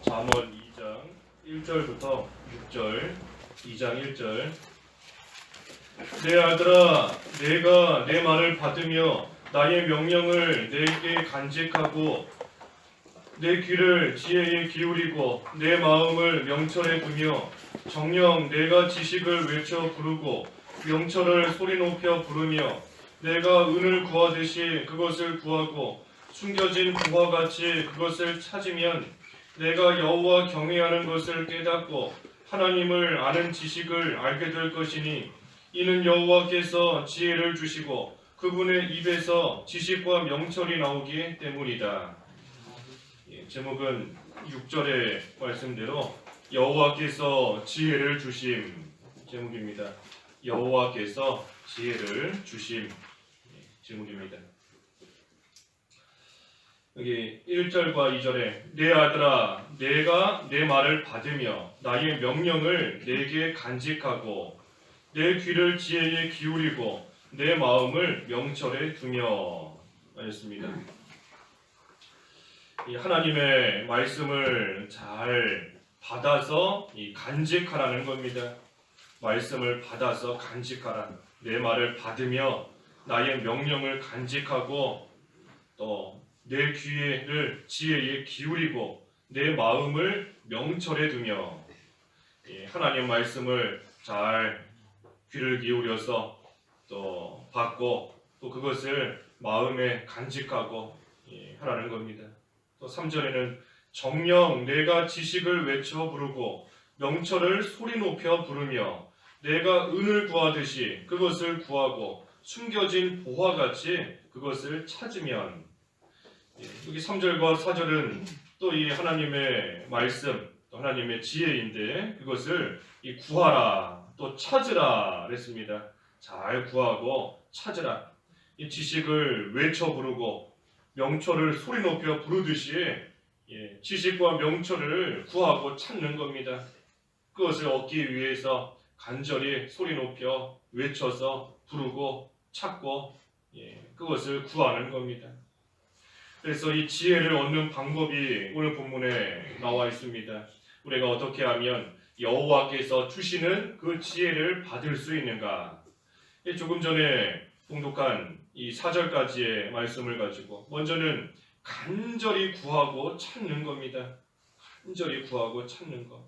잠언 2장 1절부터 6절, 2장 1절. 내 아들아, 내가 내 말을 받으며 나의 명령을 내게 간직하고 내 귀를 지혜에 기울이고 내 마음을 명철에 두며 정녕 내가 지식을 외쳐 부르고 명철을 소리 높여 부르며 내가 은을 구하듯이 그것을 구하고 숨겨진 보화 같이 그것을 찾으면 내가 여호와 경외하는 것을 깨닫고 하나님을 아는 지식을 알게 될 것이니 이는 여호와께서 지혜를 주시고 그분의 입에서 지식과 명철이 나오기 때문이다. 제목은 6절의 말씀대로 여호와께서 지혜를 주심 제목입니다. 여호와께서 지혜를 주심 제목입니다. 여기 1절과 2절에 내 아들아 내가 내 말을 받으며 나의 명령을 내게 간직하고 내 귀를 지혜에 기울이고 내 마음을 명철에 두며 하였습니다. 이 하나님의 말씀을 잘 받아서 간직하라는 겁니다. 말씀을 받아서 간직하라. 내 말을 받으며 나의 명령을 간직하고 또 내 귀를 지혜에 기울이고 내 마음을 명철에 두며 하나님 말씀을 잘 귀를 기울여서 또 받고 또 그것을 마음에 간직하고 하라는 겁니다. 또 3절에는 정녕 내가 지식을 외쳐 부르고 명철을 소리 높여 부르며 내가 은을 구하듯이 그것을 구하고 숨겨진 보화같이 그것을 찾으면 여기 3절과 4절은 또 이 하나님의 말씀 또 하나님의 지혜인데 그것을 구하라 또 찾으라 그랬습니다. 잘 구하고 찾으라. 이 지식을 외쳐 부르고 명철을 소리 높여 부르듯이 지식과 명철을 구하고 찾는 겁니다. 그것을 얻기 위해서 간절히 소리 높여 외쳐서 부르고 찾고 그것을 구하는 겁니다. 그래서 이 지혜를 얻는 방법이 오늘 본문에 나와 있습니다. 우리가 어떻게 하면 여호와께서 주시는 그 지혜를 받을 수 있는가? 조금 전에 봉독한 이 4절까지의 말씀을 가지고 먼저는 간절히 구하고 찾는 겁니다. 간절히 구하고 찾는 것.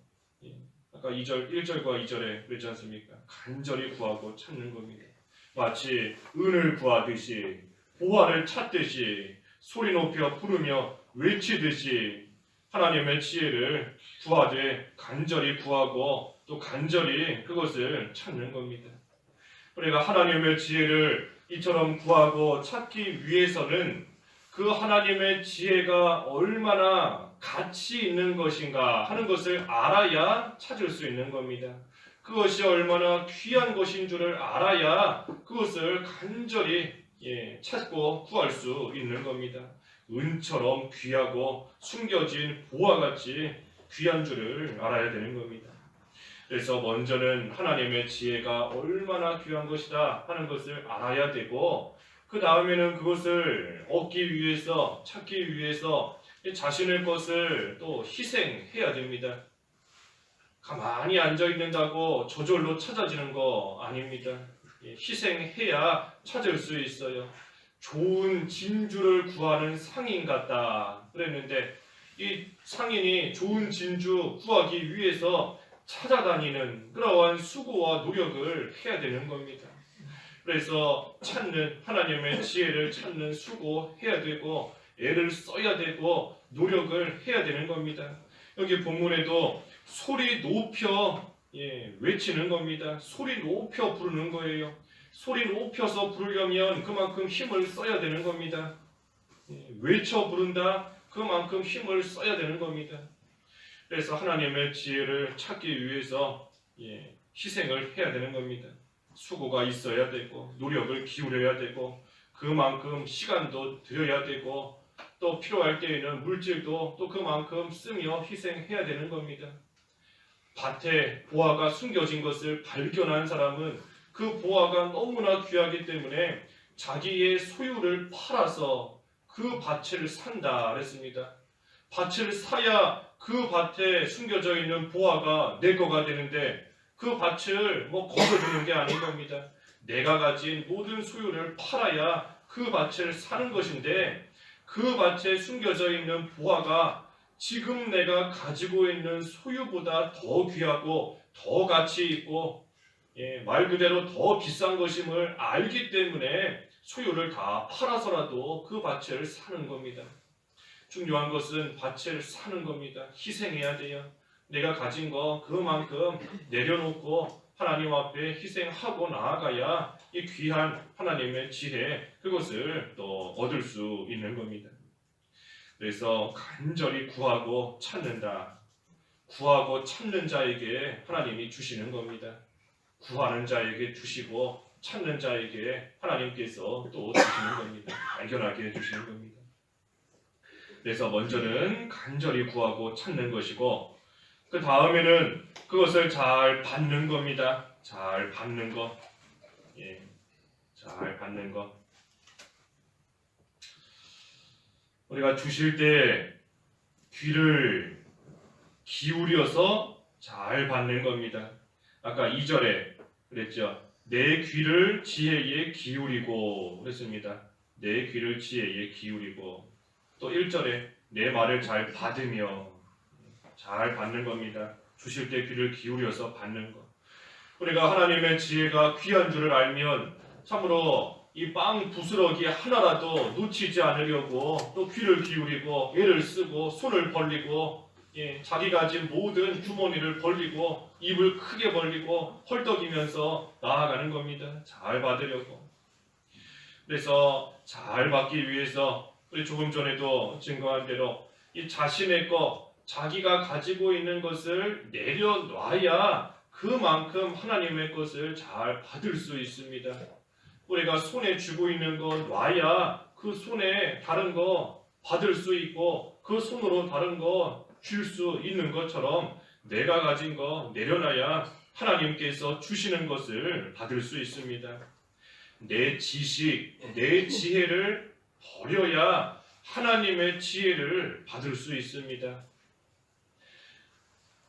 아까 1절과 2절에 그랬지 않습니까? 간절히 구하고 찾는 겁니다. 마치 은을 구하듯이 보화를 찾듯이 소리 높여 부르며 외치듯이 하나님의 지혜를 구하되 간절히 구하고 또 간절히 그것을 찾는 겁니다. 우리가 하나님의 지혜를 이처럼 구하고 찾기 위해서는 그 하나님의 지혜가 얼마나 가치 있는 것인가 하는 것을 알아야 찾을 수 있는 겁니다. 그것이 얼마나 귀한 것인 줄을 알아야 그것을 간절히 찾고 구할 수 있는 겁니다. 은처럼 귀하고 숨겨진 보화같이 귀한 줄을 알아야 되는 겁니다. 그래서 먼저는 하나님의 지혜가 얼마나 귀한 것이다 하는 것을 알아야 되고 그 다음에는 그것을 얻기 위해서 찾기 위해서 자신의 것을 또 희생해야 됩니다. 가만히 앉아있는다고 저절로 찾아지는 거 아닙니다. 희생해야 찾을 수 있어요. 좋은 진주를 구하는 상인 같다 그랬는데 이 상인이 좋은 진주 구하기 위해서 찾아다니는 그러한 수고와 노력을 해야 되는 겁니다. 그래서 찾는 하나님의 지혜를 찾는 수고해야 되고 애를 써야 되고 노력을 해야 되는 겁니다. 여기 본문에도 소리 높여 외치는 겁니다. 소리 높여 부르는 거예요. 소리 높여서 부르려면 그만큼 힘을 써야 되는 겁니다. 외쳐 부른다 그만큼 힘을 써야 되는 겁니다. 그래서 하나님의 지혜를 찾기 위해서 희생을 해야 되는 겁니다. 수고가 있어야 되고 노력을 기울여야 되고 그만큼 시간도 들여야 되고 또 필요할 때에는 물질도 또 그만큼 쓰며 희생해야 되는 겁니다. 밭에 보화가 숨겨진 것을 발견한 사람은 그 보화가 너무나 귀하기 때문에 자기의 소유를 팔아서 그 밭을 산다 그랬습니다. 밭을 사야 그 밭에 숨겨져 있는 보화가 내 거가 되는데 그 밭을 거둬주는 게 아닌 겁니다. 내가 가진 모든 소유를 팔아야 그 밭을 사는 것인데 그 밭에 숨겨져 있는 보화가 지금 내가 가지고 있는 소유보다 더 귀하고 더 가치 있고 말 그대로 더 비싼 것임을 알기 때문에 소유를 다 팔아서라도 그 밭을 사는 겁니다. 중요한 것은 밭을 사는 겁니다. 희생해야 돼요. 내가 가진 거 그만큼 내려놓고 하나님 앞에 희생하고 나아가야 이 귀한 하나님의 지혜 그것을 또 얻을 수 있는 겁니다. 그래서 간절히 구하고 찾는다. 구하고 찾는 자에게 하나님이 주시는 겁니다. 구하는 자에게 주시고 찾는 자에게 하나님께서 또 주시는 겁니다. 발견하게 해주시는 겁니다. 그래서 먼저는 간절히 구하고 찾는 것이고 그 다음에는 그것을 잘 받는 겁니다. 잘 받는 것. 잘 받는 것. 우리가 주실 때 귀를 기울여서 잘 받는 겁니다. 아까 2절에 그랬죠. 내 귀를 지혜에 기울이고 그랬습니다. 내 귀를 지혜에 기울이고 또 1절에 내 말을 잘 받으며 잘 받는 겁니다. 주실 때 귀를 기울여서 받는 것. 우리가 하나님의 지혜가 귀한 줄을 알면 참으로 이 빵 부스러기 하나라도 놓치지 않으려고 또 귀를 기울이고 애를 쓰고 손을 벌리고 자기가 가진 모든 주머니를 벌리고 입을 크게 벌리고 헐떡이면서 나아가는 겁니다. 잘 받으려고. 그래서 잘 받기 위해서 우리 조금 전에도 증거한 대로 이 자신의 것, 자기가 가지고 있는 것을 내려놔야 그만큼 하나님의 것을 잘 받을 수 있습니다. 우리가 손에 쥐고 있는 거 놔야 그 손에 다른 거 받을 수 있고 그 손으로 다른 거 줄 수 있는 것처럼 내가 가진 거 내려놔야 하나님께서 주시는 것을 받을 수 있습니다. 내 지식, 내 지혜를 버려야 하나님의 지혜를 받을 수 있습니다.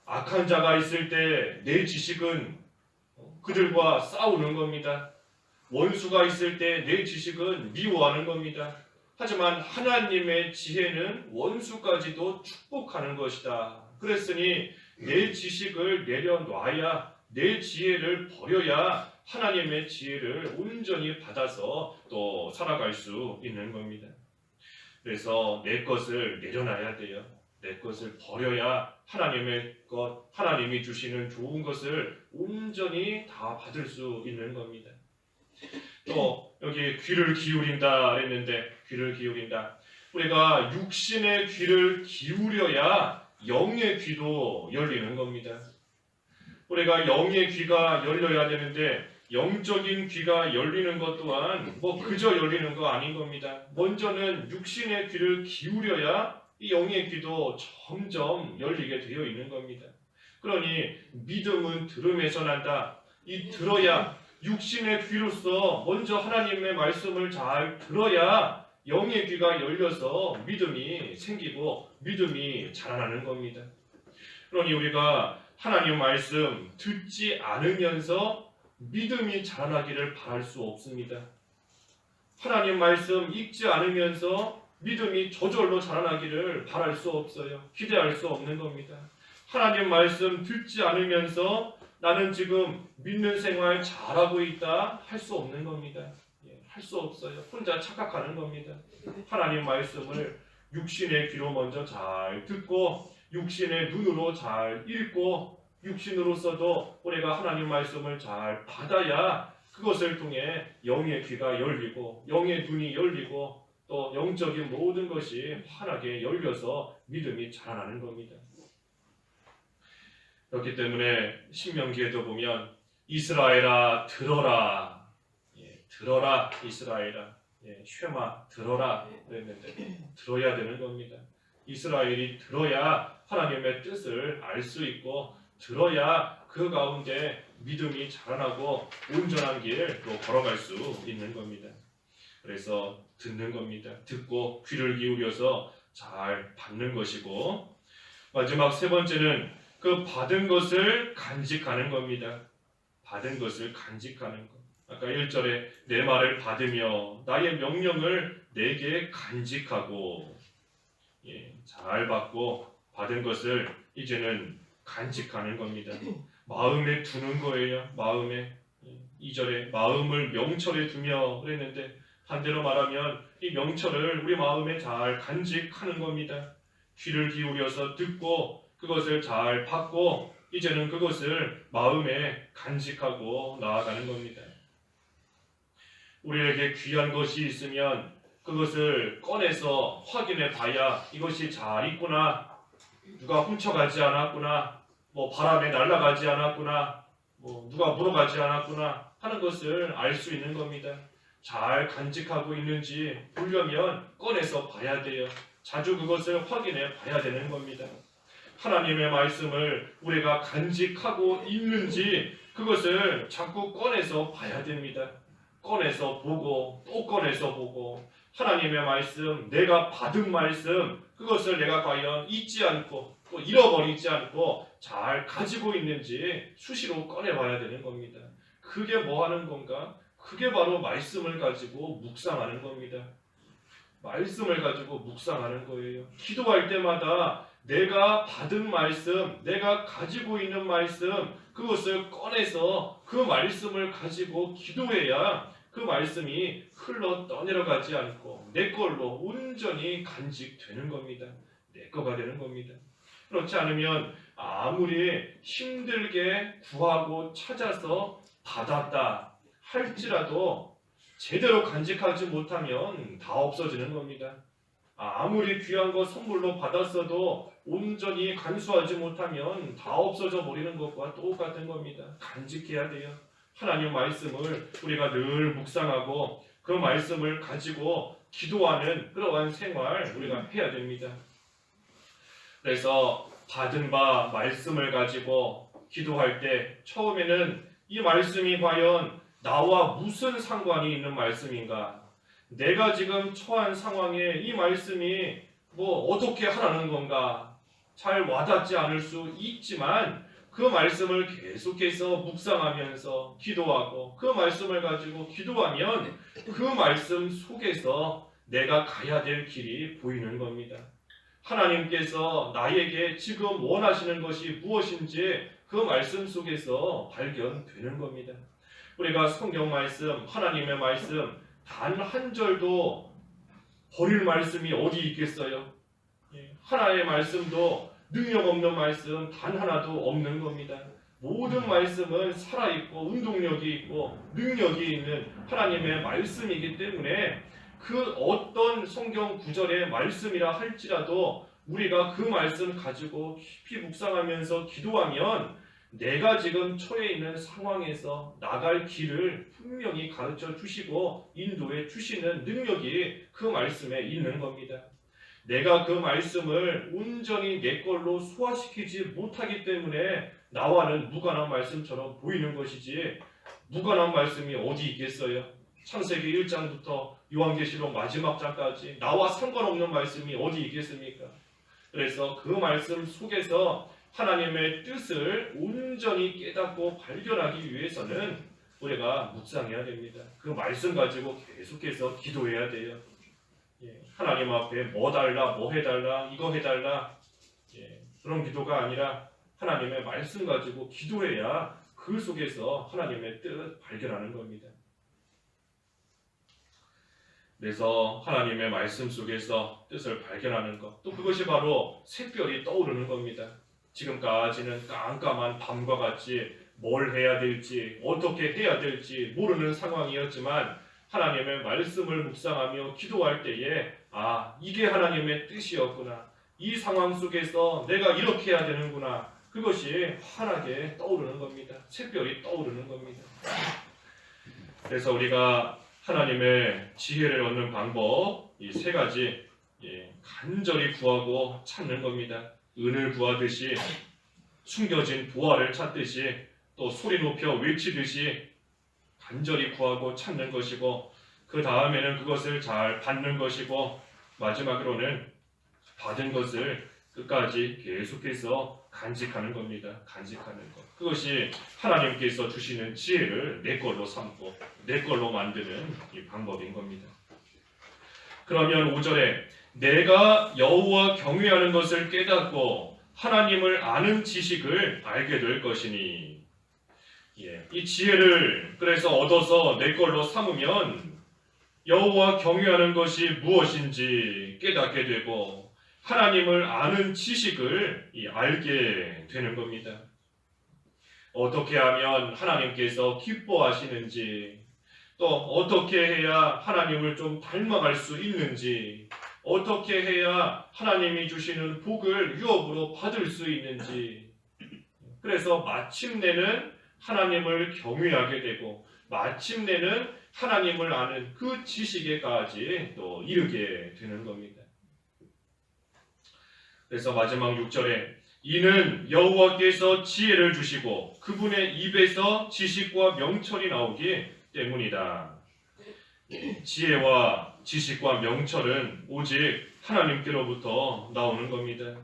악한 자가 있을 때 내 지식은 그들과 싸우는 겁니다. 원수가 있을 때 내 지식은 미워하는 겁니다. 하지만 하나님의 지혜는 원수까지도 축복하는 것이다. 그랬으니 내 지식을 내려놔야 내 지혜를 버려야 하나님의 지혜를 온전히 받아서 또 살아갈 수 있는 겁니다. 그래서 내 것을 내려놔야 돼요. 내 것을 버려야 하나님의 것, 하나님이 주시는 좋은 것을 온전히 다 받을 수 있는 겁니다. 또 여기 귀를 기울인다 했는데 귀를 기울인다. 우리가 육신의 귀를 기울여야 영의 귀도 열리는 겁니다. 우리가 영의 귀가 열려야 되는데 영적인 귀가 열리는 것 또한 그저 열리는 거 아닌 겁니다. 먼저는 육신의 귀를 기울여야 이 영의 귀도 점점 열리게 되어 있는 겁니다. 그러니 믿음은 들음에서 난다. 이 들어야 육신의 귀로서 먼저 하나님의 말씀을 잘 들어야 영의 귀가 열려서 믿음이 생기고 믿음이 자라나는 겁니다. 그러니 우리가 하나님 말씀 듣지 않으면서 믿음이 자라나기를 바랄 수 없습니다. 하나님 말씀 읽지 않으면서 믿음이 저절로 자라나기를 바랄 수 없어요. 기대할 수 없는 겁니다. 하나님 말씀 듣지 않으면서 나는 지금 믿는 생활 잘하고 있다 할 수 없는 겁니다. 할 수 없어요. 혼자 착각하는 겁니다. 하나님 말씀을 육신의 귀로 먼저 잘 듣고 육신의 눈으로 잘 읽고 육신으로서도 우리가 하나님 말씀을 잘 받아야 그것을 통해 영의 귀가 열리고 영의 눈이 열리고 또 영적인 모든 것이 환하게 열려서 믿음이 자라나는 겁니다. 그렇기 때문에 신명기에도 보면 이스라엘아 들어라, 들어라 이스라엘아, 쉐마 들어라 그랬는데 들어야 되는 겁니다. 이스라엘이 들어야 하나님의 뜻을 알 수 있고 들어야 그 가운데 믿음이 자라나고 온전한 길로 걸어갈 수 있는 겁니다. 그래서 듣는 겁니다. 듣고 귀를 기울여서 잘 받는 것이고 마지막 세 번째는 그 받은 것을 간직하는 겁니다. 받은 것을 간직하는 것. 아까 1절에 내 말을 받으며 나의 명령을 내게 간직하고, 잘 받고 받은 것을 이제는 간직하는 겁니다. 마음에 두는 거예요. 마음에. 2절에 마음을 명철에 두며 그랬는데, 반대로 말하면 이 명철을 우리 마음에 잘 간직하는 겁니다. 귀를 기울여서 듣고 그것을 잘 받고 이제는 그것을 마음에 간직하고 나아가는 겁니다. 우리에게 귀한 것이 있으면 그것을 꺼내서 확인해 봐야 이것이 잘 있구나, 누가 훔쳐가지 않았구나, 바람에 날아가지 않았구나, 누가 물어가지 않았구나 하는 것을 알 수 있는 겁니다. 잘 간직하고 있는지 보려면 꺼내서 봐야 돼요. 자주 그것을 확인해 봐야 되는 겁니다. 하나님의 말씀을 우리가 간직하고 있는지 그것을 자꾸 꺼내서 봐야 됩니다. 꺼내서 보고 또 꺼내서 보고, 하나님의 말씀, 내가 받은 말씀, 그것을 내가 과연 잊지 않고 또 잃어버리지 않고 잘 가지고 있는지 수시로 꺼내봐야 되는 겁니다. 그게 뭐 하는 건가? 그게 바로 말씀을 가지고 묵상하는 겁니다. 말씀을 가지고 묵상하는 거예요. 기도할 때마다 내가 받은 말씀, 내가 가지고 있는 말씀, 그것을 꺼내서 그 말씀을 가지고 기도해야 그 말씀이 흘러 떠내려가지 않고 내 걸로 온전히 간직되는 겁니다. 내 거가 되는 겁니다. 그렇지 않으면 아무리 힘들게 구하고 찾아서 받았다 할지라도 제대로 간직하지 못하면 다 없어지는 겁니다. 아무리 귀한 거 선물로 받았어도 온전히 간수하지 못하면 다 없어져 버리는 것과 똑같은 겁니다. 간직해야 돼요. 하나님 말씀을 우리가 늘 묵상하고 그 말씀을 가지고 기도하는 그러한 생활 우리가 해야 됩니다. 그래서 받은 바 말씀을 가지고 기도할 때 처음에는 이 말씀이 과연 나와 무슨 상관이 있는 말씀인가? 내가 지금 처한 상황에 이 말씀이 어떻게 하라는 건가? 잘 와닿지 않을 수 있지만 그 말씀을 계속해서 묵상하면서 기도하고 그 말씀을 가지고 기도하면 그 말씀 속에서 내가 가야 될 길이 보이는 겁니다. 하나님께서 나에게 지금 원하시는 것이 무엇인지 그 말씀 속에서 발견되는 겁니다. 우리가 성경 말씀, 하나님의 말씀 단 한 절도 버릴 말씀이 어디 있겠어요? 하나의 말씀도 능력 없는 말씀 단 하나도 없는 겁니다. 모든 말씀은 살아있고 운동력이 있고 능력이 있는 하나님의 말씀이기 때문에 그 어떤 성경 구절의 말씀이라 할지라도 우리가 그 말씀 가지고 깊이 묵상하면서 기도하면 내가 지금 처해 있는 상황에서 나갈 길을 분명히 가르쳐 주시고 인도해 주시는 능력이 그 말씀에 있는 겁니다. 내가 그 말씀을 온전히 내 걸로 소화시키지 못하기 때문에 나와는 무관한 말씀처럼 보이는 것이지, 무관한 말씀이 어디 있겠어요? 창세기 1장부터 요한계시록 마지막 장까지 나와 상관없는 말씀이 어디 있겠습니까? 그래서 그 말씀 속에서 하나님의 뜻을 온전히 깨닫고 발견하기 위해서는 우리가 묵상해야 됩니다. 그 말씀 가지고 계속해서 기도해야 돼요. 하나님 앞에 뭐 달라, 뭐 해달라, 이거 해달라, 그런 기도가 아니라 하나님의 말씀 가지고 기도해야 그 속에서 하나님의 뜻 발견하는 겁니다. 그래서 하나님의 말씀 속에서 뜻을 발견하는 것, 또 그것이 바로 샛별이 떠오르는 겁니다. 지금까지는 깜깜한 밤과 같이 뭘 해야 될지 어떻게 해야 될지 모르는 상황이었지만 하나님의 말씀을 묵상하며 기도할 때에 이게 하나님의 뜻이었구나, 이 상황 속에서 내가 이렇게 해야 되는구나, 그것이 환하게 떠오르는 겁니다. 샛별이 떠오르는 겁니다. 그래서 우리가 하나님의 지혜를 얻는 방법 이 세 가지 간절히 구하고 찾는 겁니다. 은을 구하듯이, 숨겨진 보화를 찾듯이, 또 소리 높여 외치듯이 간절히 구하고 찾는 것이고, 그 다음에는 그것을 잘 받는 것이고, 마지막으로는 받은 것을 끝까지 계속해서 간직하는 겁니다. 간직하는 것. 그것이 하나님께서 주시는 지혜를 내 걸로 삼고 내 걸로 만드는 이 방법인 겁니다. 그러면 5절에 내가 여호와 경외하는 것을 깨닫고 하나님을 아는 지식을 알게 될 것이니, 이 지혜를 그래서 얻어서 내 걸로 삼으면 여호와 경외하는 것이 무엇인지 깨닫게 되고 하나님을 아는 지식을 알게 되는 겁니다. 어떻게 하면 하나님께서 기뻐하시는지, 또 어떻게 해야 하나님을 좀 닮아갈 수 있는지, 어떻게 해야 하나님이 주시는 복을 유업으로 받을 수 있는지, 그래서 마침내는 하나님을 경외하게 되고 마침내는 하나님을 아는 그 지식에까지 또 이르게 되는 겁니다. 그래서 마지막 6절에 이는 여호와께서 지혜를 주시고 그분의 입에서 지식과 명철이 나오기 때문이다. 지혜와 지식과 명철은 오직 하나님께로부터 나오는 겁니다.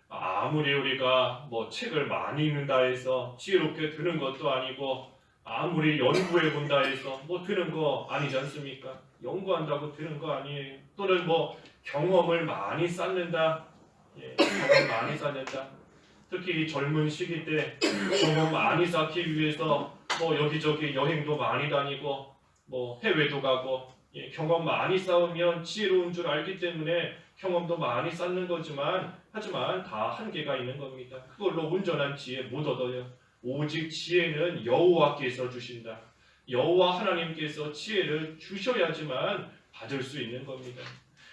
아무리 우리가 책을 많이 읽는다 해서 지혜롭게 되는 것도 아니고, 아무리 연구해 본다 해서 되는 거 아니지 않습니까? 연구한다고 되는 거 아니에요. 또는 경험을 많이 쌓는다. 경험 많이 쌓는다. 특히 젊은 시기 때 경험 많이 쌓기 위해서 여기저기 여행도 많이 다니고 해외도 가고, 경험 많이 쌓으면 지혜로운 줄 알기 때문에 경험도 많이 쌓는 거지만, 하지만 다 한계가 있는 겁니다. 그걸로 온전한 지혜 못 얻어요. 오직 지혜는 여호와께서 주신다. 여호와 하나님께서 지혜를 주셔야지만 받을 수 있는 겁니다.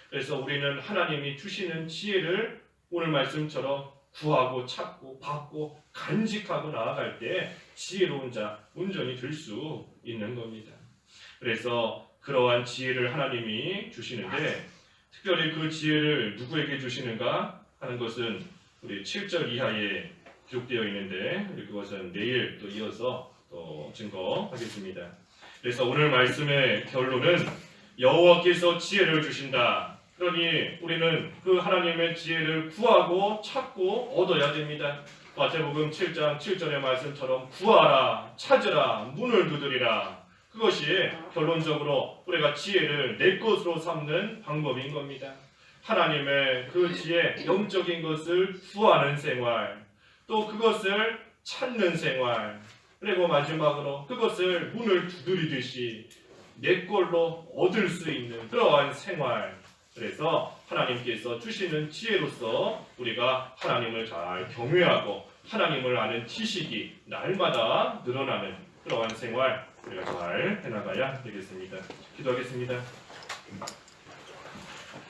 그래서 우리는 하나님이 주시는 지혜를 오늘 말씀처럼 구하고 찾고 받고 간직하고 나아갈 때 지혜로운 자 온전히 될 수 있는 겁니다. 그래서 그러한 지혜를 하나님이 주시는데, 특별히 그 지혜를 누구에게 주시는가 하는 것은 우리 7절 이하에 기록되어 있는데, 그것은 내일 또 이어서 또 증거하겠습니다. 그래서 오늘 말씀의 결론은 여호와께서 지혜를 주신다. 그러니 우리는 그 하나님의 지혜를 구하고 찾고 얻어야 됩니다. 마태복음 7장 7절의 말씀처럼 구하라, 찾으라, 문을 두드리라. 그것이 결론적으로 우리가 지혜를 내 것으로 삼는 방법인 겁니다. 하나님의 그 지혜, 영적인 것을 구하는 생활, 또 그것을 찾는 생활, 그리고 마지막으로 그것을 문을 두드리듯이 내 걸로 얻을 수 있는 그러한 생활. 그래서 하나님께서 주시는 지혜로서 우리가 하나님을 잘 경외하고 하나님을 아는 지식이 날마다 늘어나는 그러한 생활 우리가 잘 해나가야 되겠습니다. 기도하겠습니다.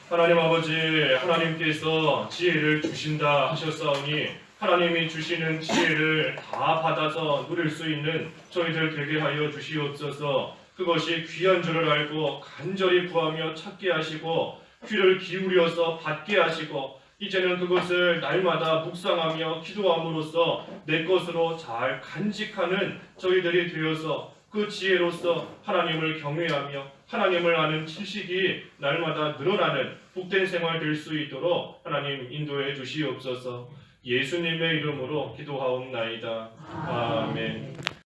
하나님 아버지, 하나님께서 지혜를 주신다 하셨사오니 하나님이 주시는 지혜를 다 받아서 누릴 수 있는 저희들 되게 하여 주시옵소서. 그것이 귀한 줄을 알고 간절히 구하며 찾게 하시고 귀를 기울여서 받게 하시고, 이제는 그것을 날마다 묵상하며 기도함으로써 내 것으로 잘 간직하는 저희들이 되어서 그 지혜로서 하나님을 경외하며 하나님을 아는 지식이 날마다 늘어나는 복된 생활 될 수 있도록 하나님 인도해 주시옵소서. 예수님의 이름으로 기도하옵나이다. 아멘.